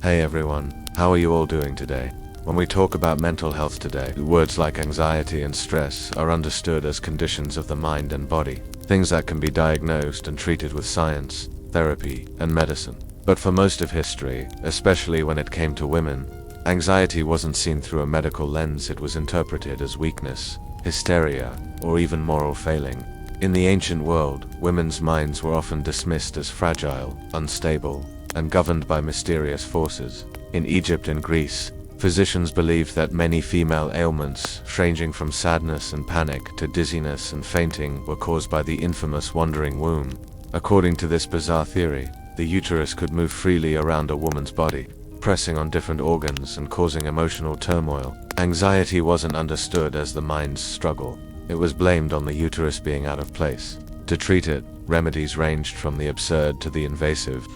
Hey everyone, how are you all doing today? When we talk about mental health today, words like anxiety and stress are understood as conditions of the mind and body, things that can be diagnosed and treated with science, therapy, and medicine. But for most of history, especially when it came to women, anxiety wasn't seen through a medical lens. It was interpreted as weakness, hysteria, or even moral failing. In the ancient world, women's minds were often dismissed as fragile, unstable, and governed by mysterious forces. In Egypt and Greece, physicians believed that many female ailments, ranging from sadness and panic to dizziness and fainting, were caused by the infamous wandering womb. According to this bizarre theory, the uterus could move freely around a woman's body, pressing on different organs and causing emotional turmoil. Anxiety wasn't understood as the mind's struggle. It was blamed on the uterus being out of place. To treat it, remedies ranged from the absurd to the invasive.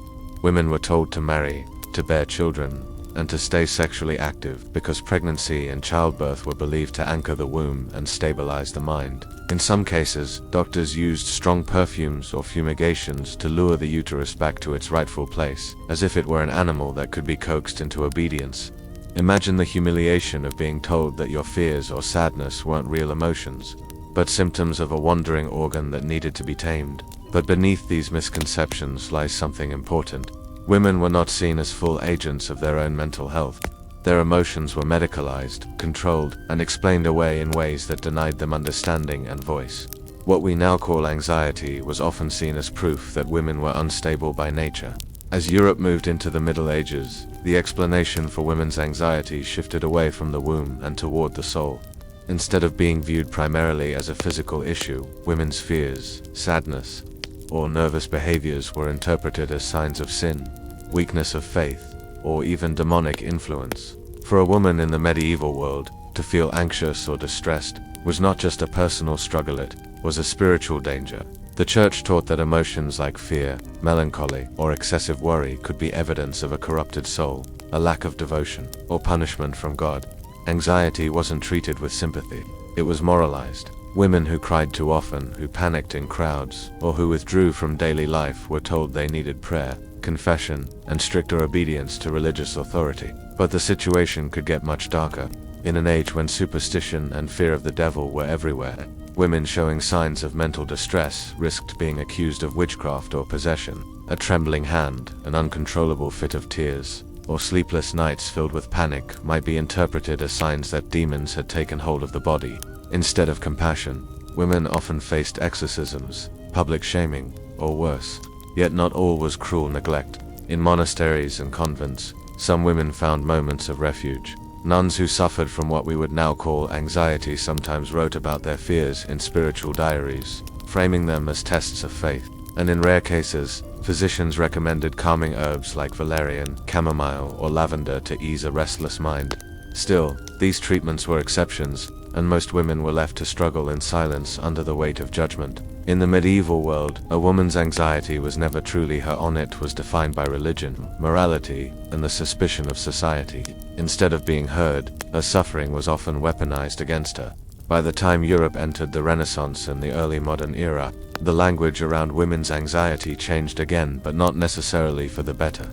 Women were told to marry, to bear children, and to stay sexually active because pregnancy and childbirth were believed to anchor the womb and stabilize the mind. In some cases, doctors used strong perfumes or fumigations to lure the uterus back to its rightful place, as if it were an animal that could be coaxed into obedience. Imagine the humiliation of being told that your fears or sadness weren't real emotions, but symptoms of a wandering organ that needed to be tamed. But beneath these misconceptions lies something important. Women were not seen as full agents of their own mental health. Their emotions were medicalized, controlled, and explained away in ways that denied them understanding and voice. What we now call anxiety was often seen as proof that women were unstable by nature. As Europe moved into the Middle Ages, the explanation for women's anxiety shifted away from the womb and toward the soul. Instead of being viewed primarily as a physical issue, women's fears, sadness, or nervous behaviors were interpreted as signs of sin, weakness of faith, or even demonic influence. For a woman in the medieval world, to feel anxious or distressed was not just a personal struggle, it was a spiritual danger. The church taught that emotions like fear, melancholy, or excessive worry could be evidence of a corrupted soul, a lack of devotion, or punishment from God. Anxiety wasn't treated with sympathy. It was moralized. Women who cried too often, who panicked in crowds, or who withdrew from daily life were told they needed prayer, confession, and stricter obedience to religious authority. But the situation could get much darker. In an age when superstition and fear of the devil were everywhere, women showing signs of mental distress risked being accused of witchcraft or possession. A trembling hand, an uncontrollable fit of tears, or sleepless nights filled with panic might be interpreted as signs that demons had taken hold of the body. Instead of compassion, women often faced exorcisms, public shaming, or worse. Yet not all was cruel neglect. In monasteries and convents, some women found moments of refuge. Nuns who suffered from what we would now call anxiety sometimes wrote about their fears in spiritual diaries, framing them as tests of faith. And in rare cases, physicians recommended calming herbs like valerian, chamomile, or lavender to ease a restless mind. Still, these treatments were exceptions, and most women were left to struggle in silence under the weight of judgment. In the medieval world, a woman's anxiety was never truly her own. It was defined by religion, morality, and the suspicion of society. Instead of being heard, her suffering was often weaponized against her. By the time Europe entered the Renaissance and the early modern era, the language around women's anxiety changed again, but not necessarily for the better.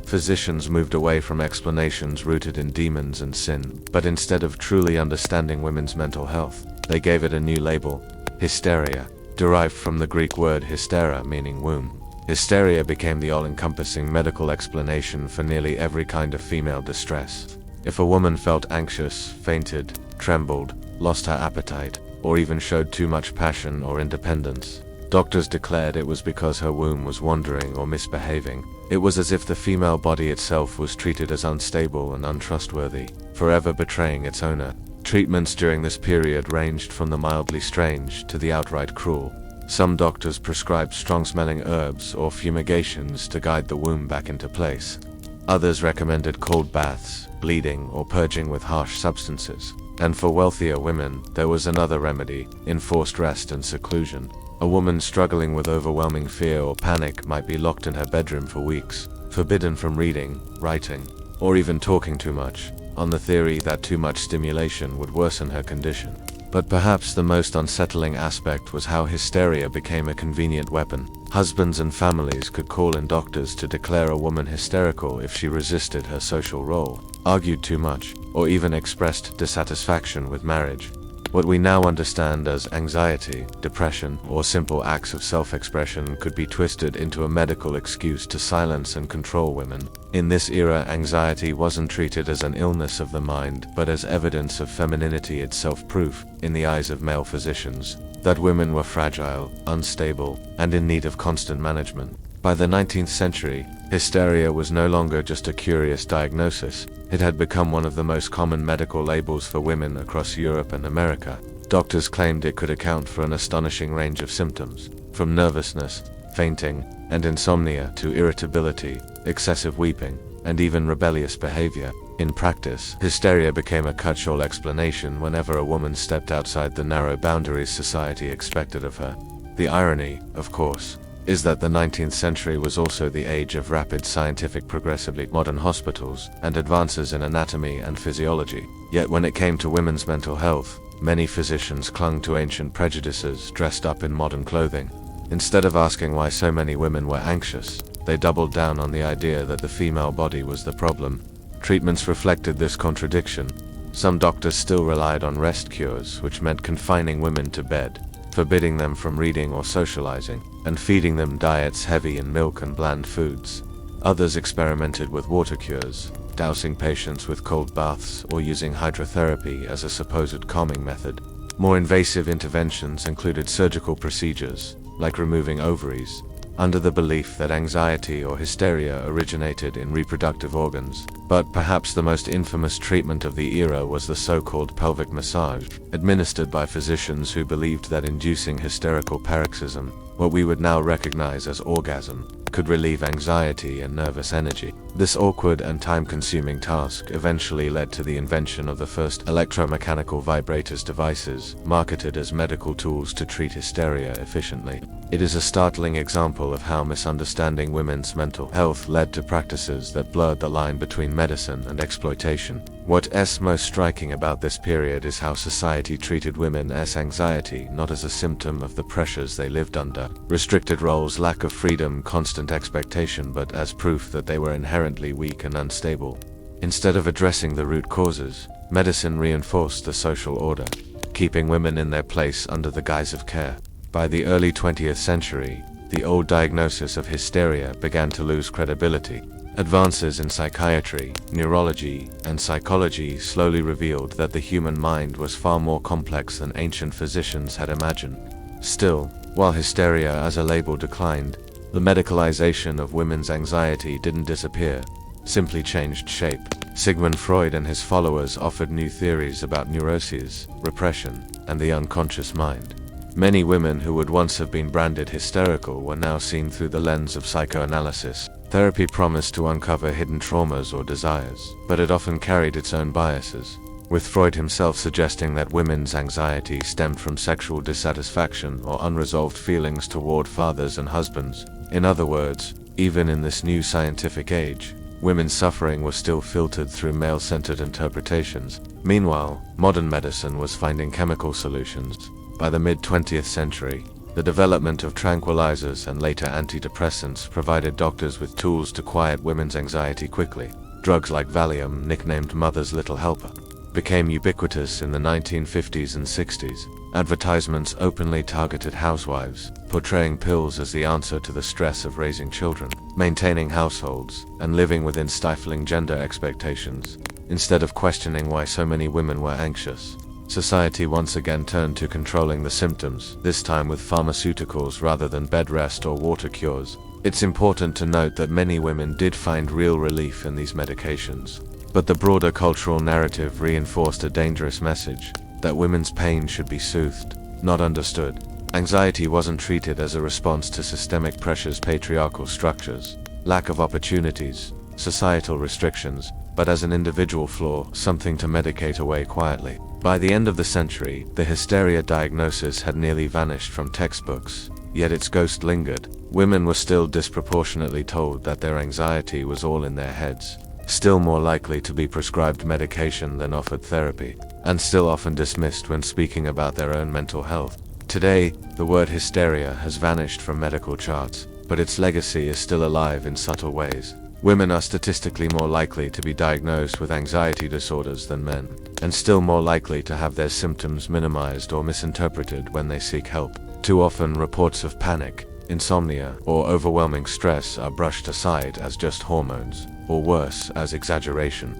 Physicians moved away from explanations rooted in demons and sin, but instead of truly understanding women's mental health, they gave it a new label: hysteria, derived from the Greek word hystera, meaning womb. Hysteria became the all-encompassing medical explanation for nearly every kind of female distress. If a woman felt anxious, fainted, trembled, lost her appetite, or even showed too much passion or independence, doctors declared it was because her womb was wandering or misbehaving. It was as if the female body itself was treated as unstable and untrustworthy, forever betraying its owner. Treatments during this period ranged from the mildly strange to the outright cruel. Some doctors prescribed strong-smelling herbs or fumigations to guide the womb back into place. Others recommended cold baths, bleeding, or purging with harsh substances. And for wealthier women, there was another remedy: enforced rest and seclusion. A woman struggling with overwhelming fear or panic might be locked in her bedroom for weeks, forbidden from reading, writing, or even talking too much, on the theory that too much stimulation would worsen her condition. But perhaps the most unsettling aspect was how hysteria became a convenient weapon. Husbands and families could call in doctors to declare a woman hysterical if she resisted her social role, argued too much, or even expressed dissatisfaction with marriage. What we now understand as anxiety, depression, or simple acts of self-expression could be twisted into a medical excuse to silence and control women. In this era, anxiety wasn't treated as an illness of the mind, but as evidence of femininity itself, proof, in the eyes of male physicians, that women were fragile, unstable, and in need of constant management. By the 19th century, hysteria was no longer just a curious diagnosis. It had become one of the most common medical labels for women across Europe and America. Doctors claimed it could account for an astonishing range of symptoms, from nervousness, fainting, and insomnia to irritability, excessive weeping, and even rebellious behavior. In practice, hysteria became a catch-all explanation whenever a woman stepped outside the narrow boundaries society expected of her. The irony, of course, is that the 19th century was also the age of rapid scientific progressively modern hospitals and advances in anatomy and physiology. Yet when it came to women's mental health, many physicians clung to ancient prejudices dressed up in modern clothing. Instead of asking why so many women were anxious, they doubled down on the idea that the female body was the problem. Treatments reflected this contradiction. Some doctors still relied on rest cures, which meant confining women to bed, forbidding them from reading or socializing, and feeding them diets heavy in milk and bland foods. Others experimented with water cures, dousing patients with cold baths or using hydrotherapy as a supposed calming method. More invasive interventions included surgical procedures, like removing ovaries, under the belief that anxiety or hysteria originated in reproductive organs. But perhaps the most infamous treatment of the era was the so-called pelvic massage, administered by physicians who believed that inducing hysterical paroxysm, what we would now recognize as orgasm, could relieve anxiety and nervous energy. This awkward and time-consuming task eventually led to the invention of the first electromechanical vibrators devices, marketed as medical tools to treat hysteria efficiently. It is a startling example of how misunderstanding women's mental health led to practices that blurred the line between medicine and exploitation. What's most striking about this period is how society treated women's anxiety not as a symptom of the pressures they lived under, restricted roles, lack of freedom, constant expectation, but as proof that they were inherently weak and unstable. Instead of addressing the root causes, medicine reinforced the social order, keeping women in their place under the guise of care. By the early 20th century, the old diagnosis of hysteria began to lose credibility. Advances in psychiatry, neurology, and psychology slowly revealed that the human mind was far more complex than ancient physicians had imagined. Still, while hysteria as a label declined, the medicalization of women's anxiety didn't disappear, simply changed shape. Sigmund Freud and his followers offered new theories about neuroses, repression, and the unconscious mind. Many women who would once have been branded hysterical were now seen through the lens of psychoanalysis. Therapy promised to uncover hidden traumas or desires, but it often carried its own biases, with Freud himself suggesting that women's anxiety stemmed from sexual dissatisfaction or unresolved feelings toward fathers and husbands. In other words, even in this new scientific age, women's suffering was still filtered through male-centered interpretations. Meanwhile, modern medicine was finding chemical solutions. By the mid-20th century, the development of tranquilizers and later antidepressants provided doctors with tools to quiet women's anxiety quickly. Drugs like Valium, nicknamed Mother's Little Helper, became ubiquitous in the 1950s and 60s. Advertisements openly targeted housewives, portraying pills as the answer to the stress of raising children, maintaining households, and living within stifling gender expectations. Instead of questioning why so many women were anxious, society once again turned to controlling the symptoms, this time with pharmaceuticals rather than bed rest or water cures. It's important to note that many women did find real relief in these medications, but the broader cultural narrative reinforced a dangerous message, that women's pain should be soothed, not understood. Anxiety wasn't treated as a response to systemic pressures, patriarchal structures, lack of opportunities, societal restrictions, but as an individual flaw, something to medicate away quietly. By the end of the century, the hysteria diagnosis had nearly vanished from textbooks, yet its ghost lingered. Women were still disproportionately told that their anxiety was all in their heads. still more likely to be prescribed medication than offered therapy, and still often dismissed when speaking about their own mental health. Today, the word hysteria has vanished from medical charts, but its legacy is still alive in subtle ways. Women are statistically more likely to be diagnosed with anxiety disorders than men, and still more likely to have their symptoms minimized or misinterpreted when they seek help. Too often, reports of panic, insomnia, or overwhelming stress are brushed aside as just hormones, or worse, as exaggeration.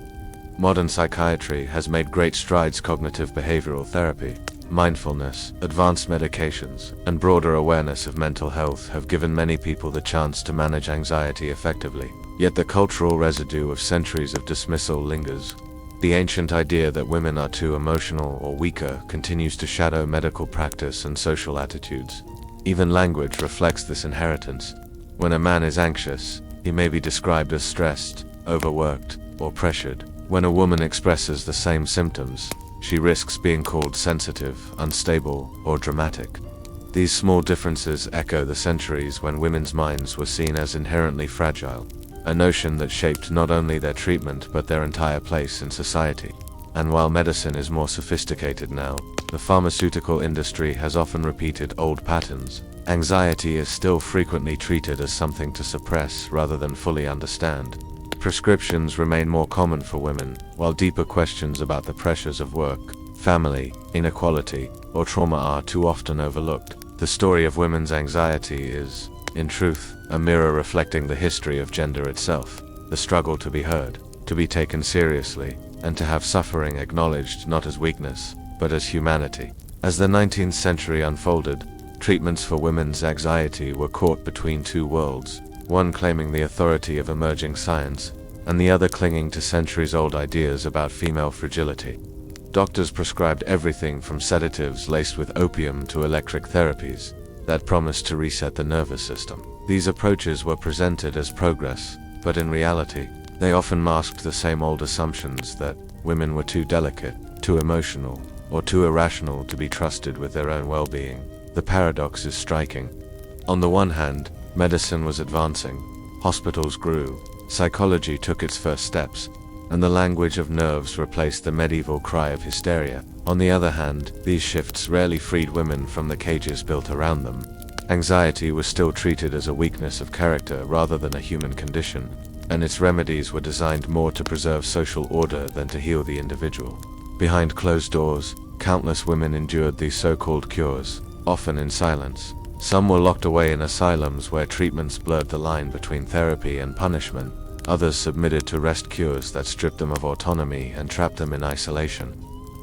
Modern psychiatry has made great strides. Cognitive behavioral therapy, mindfulness, advanced medications, and broader awareness of mental health have given many people the chance to manage anxiety effectively. Yet the cultural residue of centuries of dismissal lingers. The ancient idea that women are too emotional or weaker continues to shadow medical practice and social attitudes. Even language reflects this inheritance. When a man is anxious, he may be described as stressed, overworked, or pressured. When a woman expresses the same symptoms, she risks being called sensitive, unstable, or dramatic. These small differences echo the centuries when women's minds were seen as inherently fragile, a notion that shaped not only their treatment but their entire place in society. And while medicine is more sophisticated now, the pharmaceutical industry has often repeated old patterns. Anxiety is still frequently treated as something to suppress rather than fully understand. Prescriptions remain more common for women, while deeper questions about the pressures of work, family, inequality, or trauma are too often overlooked. The story of women's anxiety is, in truth, a mirror reflecting the history of gender itself, the struggle to be heard, to be taken seriously, and to have suffering acknowledged not as weakness, but as humanity. As the 19th century unfolded, treatments for women's anxiety were caught between two worlds, one claiming the authority of emerging science, and the other clinging to centuries-old ideas about female fragility. Doctors prescribed everything from sedatives laced with opium to electric therapies that promised to reset the nervous system. These approaches were presented as progress, but in reality, they often masked the same old assumptions that women were too delicate, too emotional, or too irrational to be trusted with their own well-being. The paradox is striking. On the one hand, medicine was advancing, hospitals grew, psychology took its first steps, and the language of nerves replaced the medieval cry of hysteria. On the other hand, these shifts rarely freed women from the cages built around them. Anxiety was still treated as a weakness of character rather than a human condition, and its remedies were designed more to preserve social order than to heal the individual. Behind closed doors, countless women endured these so-called cures, often in silence. Some were locked away in asylums where treatments blurred the line between therapy and punishment. Others submitted to rest cures that stripped them of autonomy and trapped them in isolation.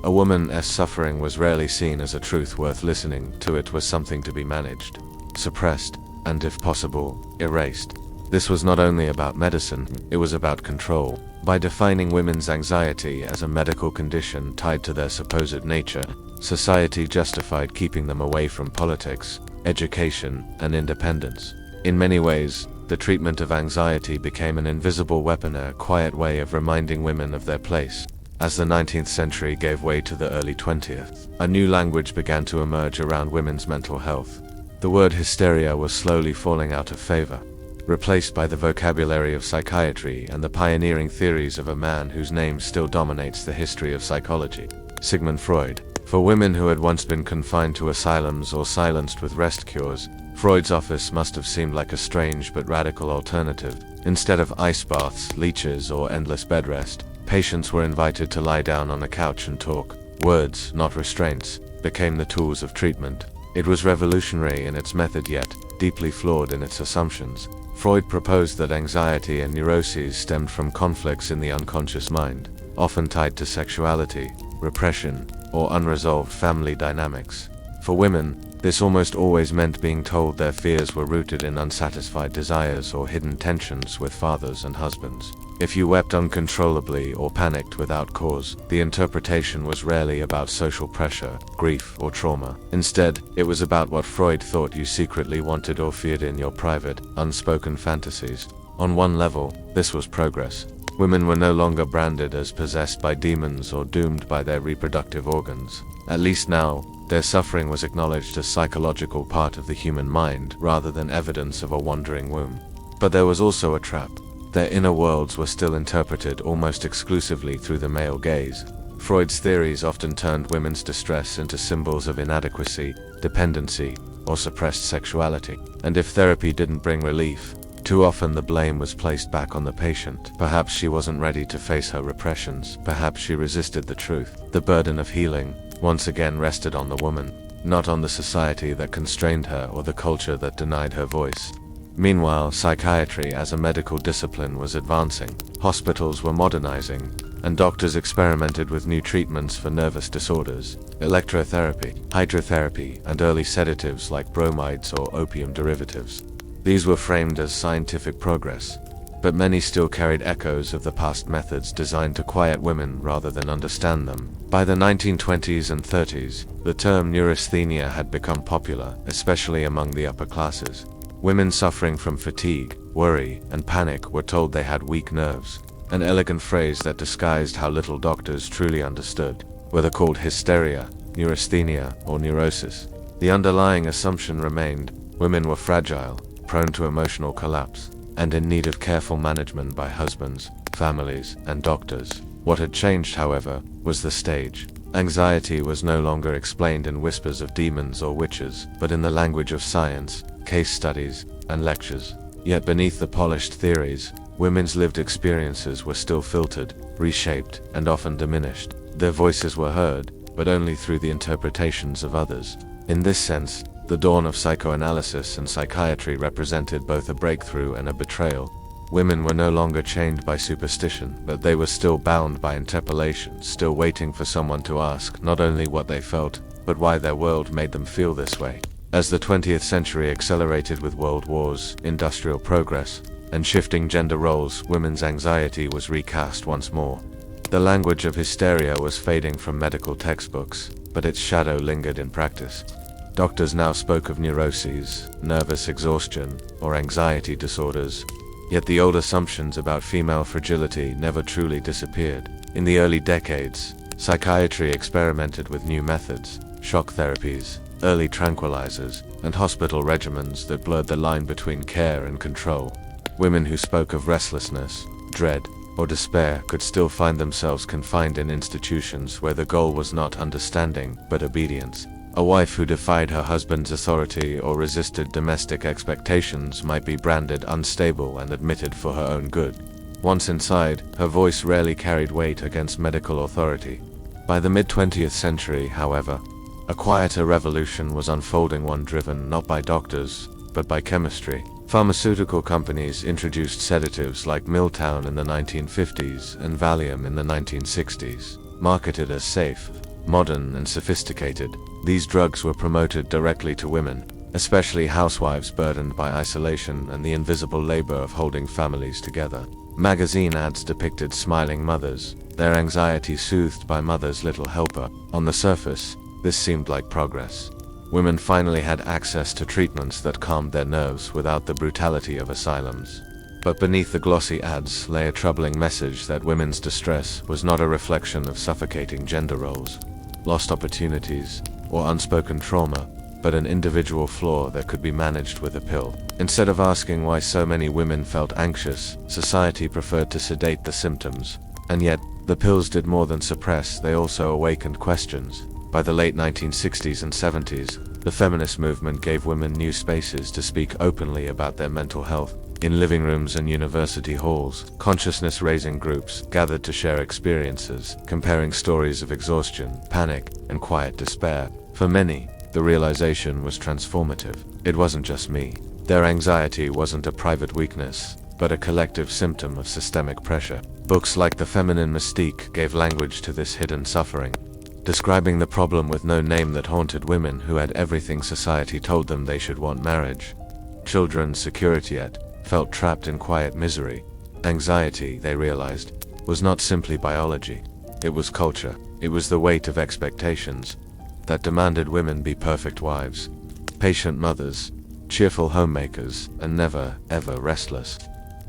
A woman's suffering was rarely seen as a truth worth listening to. It was something to be managed, suppressed, and if possible, erased. This was not only about medicine, it was about control. By defining women's anxiety as a medical condition tied to their supposed nature, society justified keeping them away from politics, education, and independence. In many ways, the treatment of anxiety became an invisible weapon, a quiet way of reminding women of their place. As the 19th century gave way to the early 20th, a new language began to emerge around women's mental health. The word hysteria was slowly falling out of favor, replaced by the vocabulary of psychiatry and the pioneering theories of a man whose name still dominates the history of psychology, Sigmund Freud. For women who had once been confined to asylums or silenced with rest cures, Freud's office must have seemed like a strange but radical alternative. Instead of ice baths, leeches, or endless bed rest, patients were invited to lie down on a couch and talk. Words, not restraints, became the tools of treatment. It was revolutionary in its method, yet deeply flawed in its assumptions. Freud proposed that anxiety and neuroses stemmed from conflicts in the unconscious mind, often tied to sexuality, repression, or unresolved family dynamics. For women, this almost always meant being told their fears were rooted in unsatisfied desires or hidden tensions with fathers and husbands. If you wept uncontrollably or panicked without cause, the interpretation was rarely about social pressure, grief, or trauma. Instead, it was about what Freud thought you secretly wanted or feared in your private, unspoken fantasies. On one level, this was progress. Women were no longer branded as possessed by demons or doomed by their reproductive organs. At least now, their suffering was acknowledged as psychological part of the human mind rather than evidence of a wandering womb. But there was also a trap. Their inner worlds were still interpreted almost exclusively through the male gaze. Freud's theories often turned women's distress into symbols of inadequacy, dependency, or suppressed sexuality. And if therapy didn't bring relief, too often the blame was placed back on the patient. Perhaps she wasn't ready to face her repressions. Perhaps she resisted the truth. The burden of healing, once again, rested on the woman, not on the society that constrained her or the culture that denied her voice. Meanwhile, psychiatry as a medical discipline was advancing. Hospitals were modernizing, and doctors experimented with new treatments for nervous disorders, electrotherapy, hydrotherapy, and early sedatives like bromides or opium derivatives. These were framed as scientific progress, but many still carried echoes of the past methods designed to quiet women rather than understand them. By the 1920s and 30s, the term neurasthenia had become popular, especially among the upper classes. Women suffering from fatigue, worry, and panic were told they had weak nerves, an elegant phrase that disguised how little doctors truly understood. Whether called hysteria, neurasthenia, or neurosis, the underlying assumption remained: women were fragile, prone to emotional collapse, and in need of careful management by husbands, families, and doctors. What had changed, however, was the stage. Anxiety was no longer explained in whispers of demons or witches, but in the language of science, case studies, and lectures. Yet beneath the polished theories, women's lived experiences were still filtered, reshaped, and often diminished. Their voices were heard, but only through the interpretations of others. In this sense, the dawn of psychoanalysis and psychiatry represented both a breakthrough and a betrayal. Women were no longer chained by superstition, but they were still bound by interpellation, still waiting for someone to ask not only what they felt, but why their world made them feel this way. As the 20th century accelerated with world wars, industrial progress, and shifting gender roles, women's anxiety was recast once more. The language of hysteria was fading from medical textbooks, but its shadow lingered in practice. Doctors now spoke of neuroses, nervous exhaustion, or anxiety disorders, yet the old assumptions about female fragility never truly disappeared. In the early decades, psychiatry experimented with new methods, shock therapies, early tranquilizers, and hospital regimens that blurred the line between care and control. Women who spoke of restlessness, dread, or despair could still find themselves confined in institutions where the goal was not understanding, but obedience. A wife who defied her husband's authority or resisted domestic expectations might be branded unstable and admitted for her own good. Once inside, her voice rarely carried weight against medical authority. By the mid-20th century, however, a quieter revolution was unfolding, one driven not by doctors, but by chemistry. Pharmaceutical companies introduced sedatives like Miltown in the 1950s and Valium in the 1960s. Marketed as safe, modern, and sophisticated, these drugs were promoted directly to women, especially housewives burdened by isolation and the invisible labor of holding families together. Magazine ads depicted smiling mothers, their anxiety soothed by Mother's Little Helper. On the surface, this seemed like progress. Women finally had access to treatments that calmed their nerves without the brutality of asylums. But beneath the glossy ads lay a troubling message that women's distress was not a reflection of suffocating gender roles, lost opportunities, or unspoken trauma, but an individual flaw that could be managed with a pill. Instead of asking why so many women felt anxious, society preferred to sedate the symptoms. And yet, the pills did more than suppress, they also awakened questions. By the late 1960s and 70s, the feminist movement gave women new spaces to speak openly about their mental health. In living rooms and university halls, consciousness-raising groups gathered to share experiences, comparing stories of exhaustion, panic, and quiet despair. For many, the realization was transformative. It wasn't just me. Their anxiety wasn't a private weakness, but a collective symptom of systemic pressure. Books like The Feminine Mystique gave language to this hidden suffering, describing the problem with no name that haunted women who had everything society told them they should want: marriage, children, security, yet felt trapped in quiet misery. Anxiety, they realized, was not simply biology. It was culture. It was the weight of expectations that demanded women be perfect wives, patient mothers, cheerful homemakers, and never, ever restless.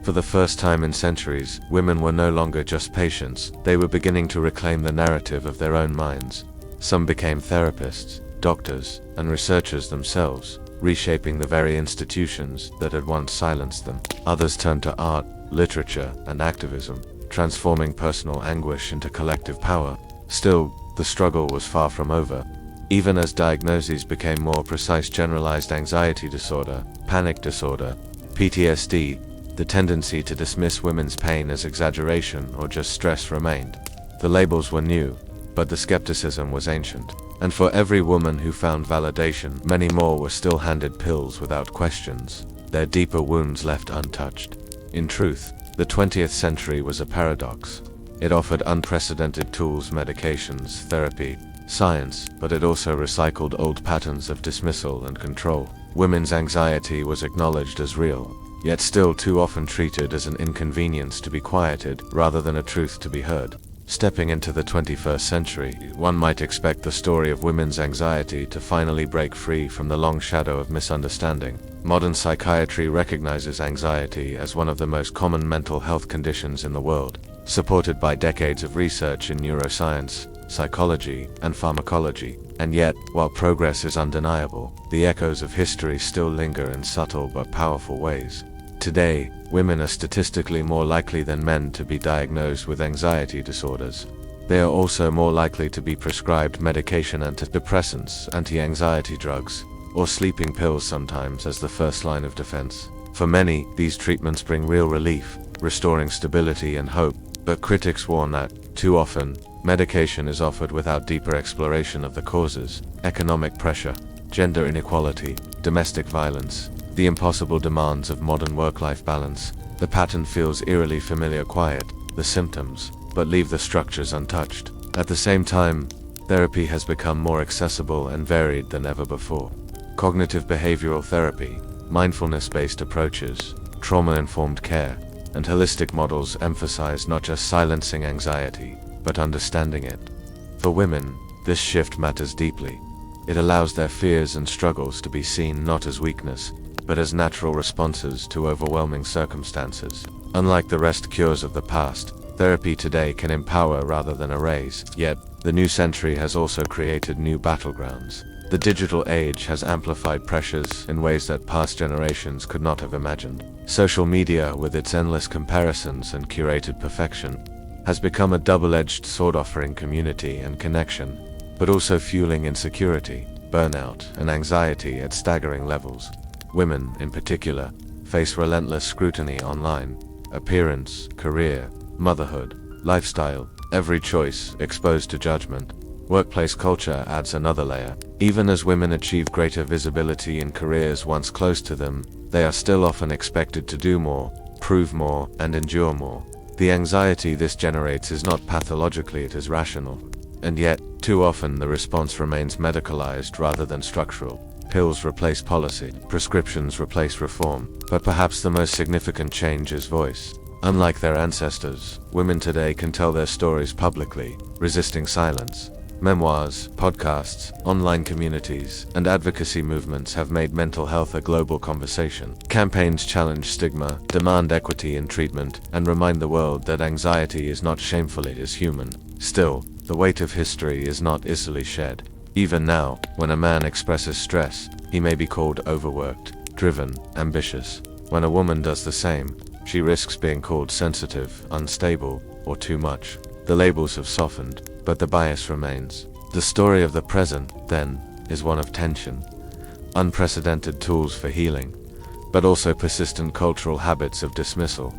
For the first time in centuries, women were no longer just patients. They were beginning to reclaim the narrative of their own minds. Some became therapists, doctors, and researchers themselves, reshaping the very institutions that had once silenced them. Others turned to art, literature, and activism, transforming personal anguish into collective power. Still, the struggle was far from over. Even as diagnoses became more precise, generalized anxiety disorder, panic disorder, PTSD, the tendency to dismiss women's pain as exaggeration or just stress remained. The labels were new, but the skepticism was ancient. And for every woman who found validation, many more were still handed pills without questions, their deeper wounds left untouched. In truth, the 20th century was a paradox. It offered unprecedented tools, medications, therapy, science, but it also recycled old patterns of dismissal and control. Women's anxiety was acknowledged as real, yet still too often treated as an inconvenience to be quieted rather than a truth to be heard. Stepping into the 21st century, one might expect the story of women's anxiety to finally break free from the long shadow of misunderstanding. Modern psychiatry recognizes anxiety as one of the most common mental health conditions in the world, supported by decades of research in neuroscience, psychology, and pharmacology. And yet, while progress is undeniable, the echoes of history still linger in subtle but powerful ways. Today, women are statistically more likely than men to be diagnosed with anxiety disorders. They are also more likely to be prescribed medication, antidepressants, anti-anxiety drugs, or sleeping pills sometimes as the first line of defense. For many, these treatments bring real relief, restoring stability and hope, but critics warn that, too often, medication is offered without deeper exploration of the causes: economic pressure, gender inequality, domestic violence, the impossible demands of modern work-life balance. The pattern feels eerily familiar: quiet the symptoms, but leave the structures untouched. At the same time, therapy has become more accessible and varied than ever before. Cognitive behavioral therapy, mindfulness-based approaches, trauma-informed care, and holistic models emphasize not just silencing anxiety, but understanding it. For women, this shift matters deeply. It allows their fears and struggles to be seen not as weakness, but as natural responses to overwhelming circumstances. Unlike the rest cures of the past, therapy today can empower rather than erase. Yet, the new century has also created new battlegrounds. The digital age has amplified pressures in ways that past generations could not have imagined. Social media, with its endless comparisons and curated perfection, has become a double-edged sword, offering community and connection, but also fueling insecurity, burnout, and anxiety at staggering levels. Women, in particular, face relentless scrutiny online: appearance, career, motherhood, lifestyle, every choice exposed to judgment. Workplace culture adds another layer. Even as women achieve greater visibility in careers once close to them, they are still often expected to do more, prove more, and endure more. The anxiety this generates is not pathologically, it is rational. And yet, too often the response remains medicalized rather than structural. Pills replace policy, prescriptions replace reform, but perhaps the most significant change is voice. Unlike their ancestors, women today can tell their stories publicly, resisting silence. Memoirs, podcasts, online communities, and advocacy movements have made mental health a global conversation. Campaigns challenge stigma, demand equity in treatment, and remind the world that anxiety is not shameful, it is human. Still, the weight of history is not easily shed. Even now, when a man expresses stress, he may be called overworked, driven, ambitious. When a woman does the same, she risks being called sensitive, unstable, or too much. The labels have softened, but the bias remains. The story of the present, then, is one of tension. Unprecedented tools for healing, but also persistent cultural habits of dismissal.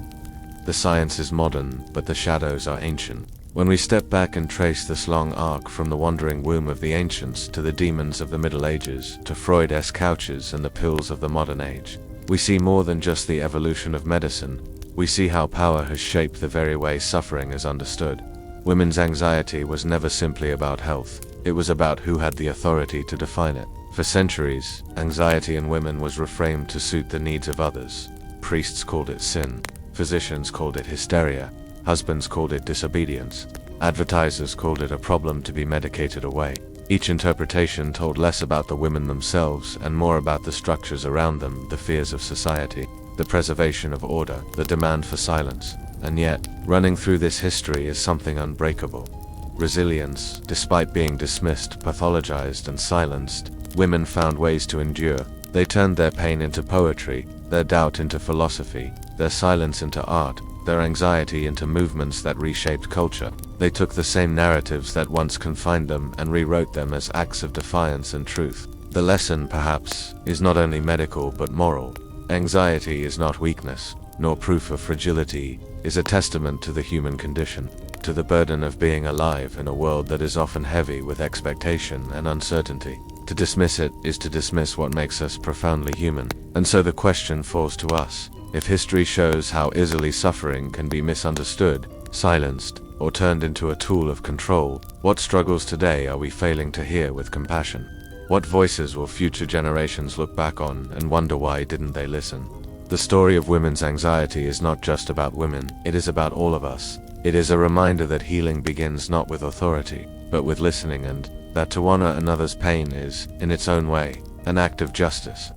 The science is modern, but the shadows are ancient. When we step back and trace this long arc from the wandering womb of the ancients to the demons of the Middle Ages, to Freud's couches and the pills of the modern age, we see more than just the evolution of medicine. We see how power has shaped the very way suffering is understood. Women's anxiety was never simply about health. It was about who had the authority to define it. For centuries, anxiety in women was reframed to suit the needs of others. Priests called it sin. Physicians called it hysteria. Husbands called it disobedience. Advertisers called it a problem to be medicated away. Each interpretation told less about the women themselves and more about the structures around them, the fears of society, the preservation of order, the demand for silence. And yet, running through this history is something unbreakable: resilience. Despite being dismissed, pathologized, and silenced, women found ways to endure. They turned their pain into poetry, their doubt into philosophy, their silence into art, their anxiety into movements that reshaped culture. They took the same narratives that once confined them and rewrote them as acts of defiance and truth. The lesson, perhaps, is not only medical but moral. Anxiety is not weakness, nor proof of fragility, is a testament to the human condition, to the burden of being alive in a world that is often heavy with expectation and uncertainty. To dismiss it is to dismiss what makes us profoundly human. And so the question falls to us: if history shows how easily suffering can be misunderstood, silenced, or turned into a tool of control, what struggles today are we failing to hear with compassion? What voices will future generations look back on and wonder why didn't they listen? The story of women's anxiety is not just about women, it is about all of us. It is a reminder that healing begins not with authority, but with listening, and that to honor another's pain is, in its own way, an act of justice.